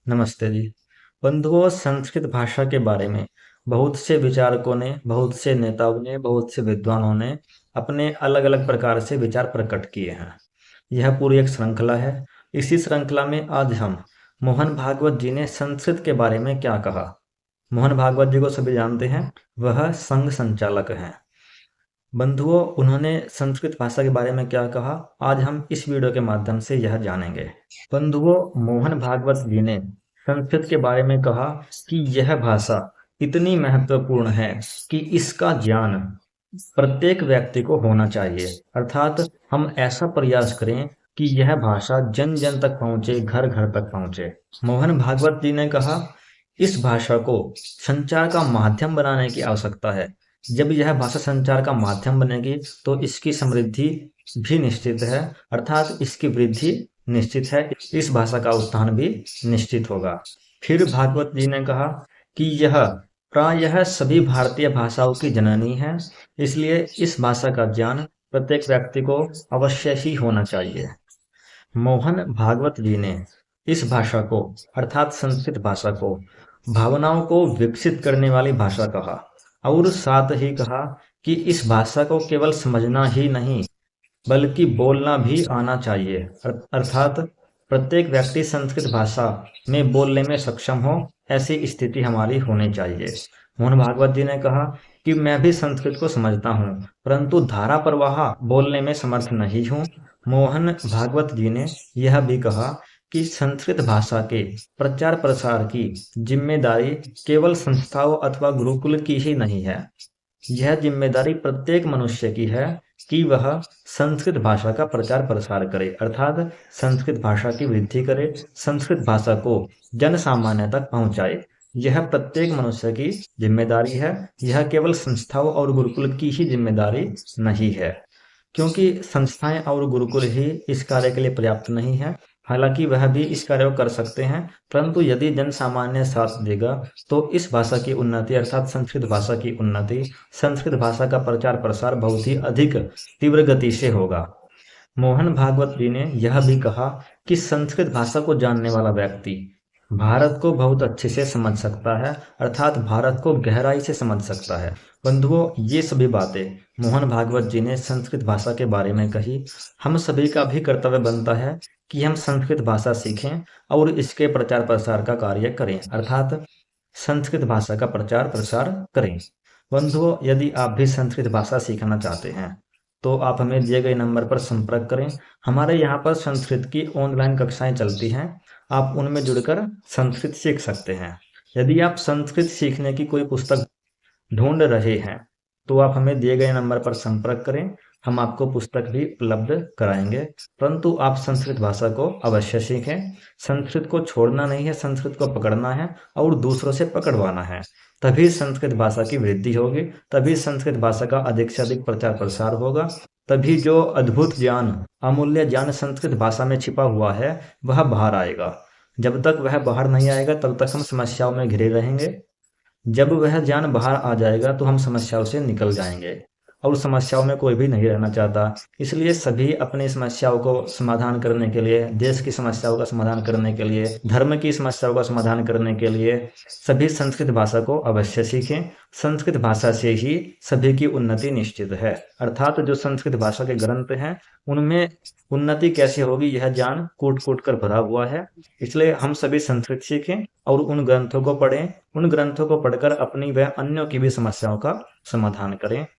नमस्ते जी। बंधुओं, संस्कृत भाषा के बारे में बहुत से विचारकों ने, बहुत से नेताओं ने, बहुत से विद्वानों ने अपने अलग अलग प्रकार से विचार प्रकट किए हैं। यह पूरी एक श्रृंखला है। इसी श्रृंखला में आज हम मोहन भागवत जी ने संस्कृत के बारे में क्या कहा। मोहन भागवत जी को सभी जानते हैं, वह संघ संचालक हैं। बंधुओं, उन्होंने संस्कृत भाषा के बारे में क्या कहा, आज हम इस वीडियो के माध्यम से यह जानेंगे। बंधुओं, मोहन भागवत जी ने संस्कृत के बारे में कहा कि यह भाषा इतनी महत्वपूर्ण है कि इसका ज्ञान प्रत्येक व्यक्ति को होना चाहिए। अर्थात हम ऐसा प्रयास करें कि यह भाषा जन जन तक पहुंचे, घर घर तक पहुंचे। मोहन भागवत जी ने कहा, इस भाषा को संचार का माध्यम बनाने की आवश्यकता है। जब यह भाषा संचार का माध्यम बनेगी तो इसकी समृद्धि भी निश्चित है, अर्थात इसकी वृद्धि निश्चित है, इस भाषा का उत्थान भी निश्चित होगा। फिर भागवत जी ने कहा कि यह प्रायः सभी भारतीय भाषाओं की जननी है, इसलिए इस भाषा का ज्ञान प्रत्येक व्यक्ति को अवश्य ही होना चाहिए। मोहन भागवत जी ने इस भाषा को, अर्थात संस्कृत भाषा को, भावनाओं को विकसित करने वाली भाषा कहा और साथ ही कहा कि इस भाषा को केवल समझना ही नहीं बल्कि बोलना भी आना चाहिए। अर्थात प्रत्येक व्यक्ति संस्कृत भाषा में बोलने में सक्षम हो, ऐसी स्थिति हमारी होनी चाहिए। मोहन भागवत जी ने कहा कि मैं भी संस्कृत को समझता हूँ, परंतु धारा प्रवाह बोलने में समर्थ नहीं हूँ। मोहन भागवत जी ने यह भी कहा कि संस्कृत भाषा के प्रचार प्रसार की जिम्मेदारी केवल संस्थाओं अथवा गुरुकुल की ही नहीं है। यह जिम्मेदारी प्रत्येक मनुष्य की है कि वह संस्कृत भाषा का प्रचार प्रसार करे, अर्थात संस्कृत भाषा की वृद्धि करे, संस्कृत भाषा को जन सामान्य तक पहुंचाए। यह प्रत्येक मनुष्य की जिम्मेदारी है, यह केवल संस्थाओं और गुरुकुल की ही जिम्मेदारी नहीं है, क्योंकि संस्थाएं और गुरुकुल ही इस कार्य के लिए पर्याप्त नहीं है। हालांकि वह भी इस कार्य को कर सकते हैं, परंतु यदि जन सामान्य साथ देगा तो इस भाषा की उन्नति, अर्थात संस्कृत भाषा की उन्नति, संस्कृत भाषा का प्रचार प्रसार बहुत ही अधिक तीव्र गति से होगा। मोहन भागवत जी ने यह भी कहा कि संस्कृत भाषा को जानने वाला व्यक्ति भारत को बहुत अच्छे से समझ सकता है, अर्थात भारत को गहराई से समझ सकता है। बंधुओं, ये सभी बातें मोहन भागवत जी ने संस्कृत भाषा के बारे में कही। हम सभी का भी कर्तव्य बनता है कि हम संस्कृत भाषा सीखें और इसके प्रचार प्रसार का कार्य करें, अर्थात संस्कृत भाषा का प्रचार प्रसार करें। बंधुओं, यदि आप भी संस्कृत भाषा सीखना चाहते हैं तो आप हमें दिए गए नंबर पर संपर्क करें। हमारे यहाँ पर संस्कृत की ऑनलाइन कक्षाएं चलती हैं, आप उनमें जुड़कर संस्कृत सीख सकते हैं। यदि आप संस्कृत सीखने की कोई पुस्तक ढूंढ रहे हैं तो आप हमें दिए गए नंबर पर संपर्क करें, हम आपको पुस्तक भी उपलब्ध कराएंगे। परंतु आप संस्कृत भाषा को अवश्य सीखें। संस्कृत को छोड़ना नहीं है, संस्कृत को पकड़ना है और दूसरों से पकड़वाना है। तभी संस्कृत भाषा की वृद्धि होगी, तभी संस्कृत भाषा का अधिक से अधिक प्रचार प्रसार होगा, तभी जो अद्भुत ज्ञान, अमूल्य ज्ञान संस्कृत भाषा में छिपा हुआ है वह बाहर आएगा। जब तक वह बाहर नहीं आएगा तब तक हम समस्याओं में घिरे रहेंगे। जब वह ज्ञान बाहर आ जाएगा तो हम समस्याओं से निकल जाएंगे और समस्याओं में कोई भी नहीं रहना चाहता। इसलिए सभी अपनी समस्याओं को समाधान करने के लिए, देश की समस्याओं का समाधान करने के लिए, धर्म की समस्याओं का समाधान करने के लिए सभी संस्कृत भाषा को अवश्य सीखें। संस्कृत भाषा से ही सभी की उन्नति निश्चित है, अर्थात जो संस्कृत भाषा के ग्रंथ हैं उनमें उन्नति कैसे होगी यह ज्ञान कूट कूट कर भरा हुआ है। इसलिए हम सभी संस्कृत सीखें और उन ग्रंथों को पढ़ें, उन ग्रंथों को पढ़कर अपनी व अन्यों की भी समस्याओं का समाधान करें।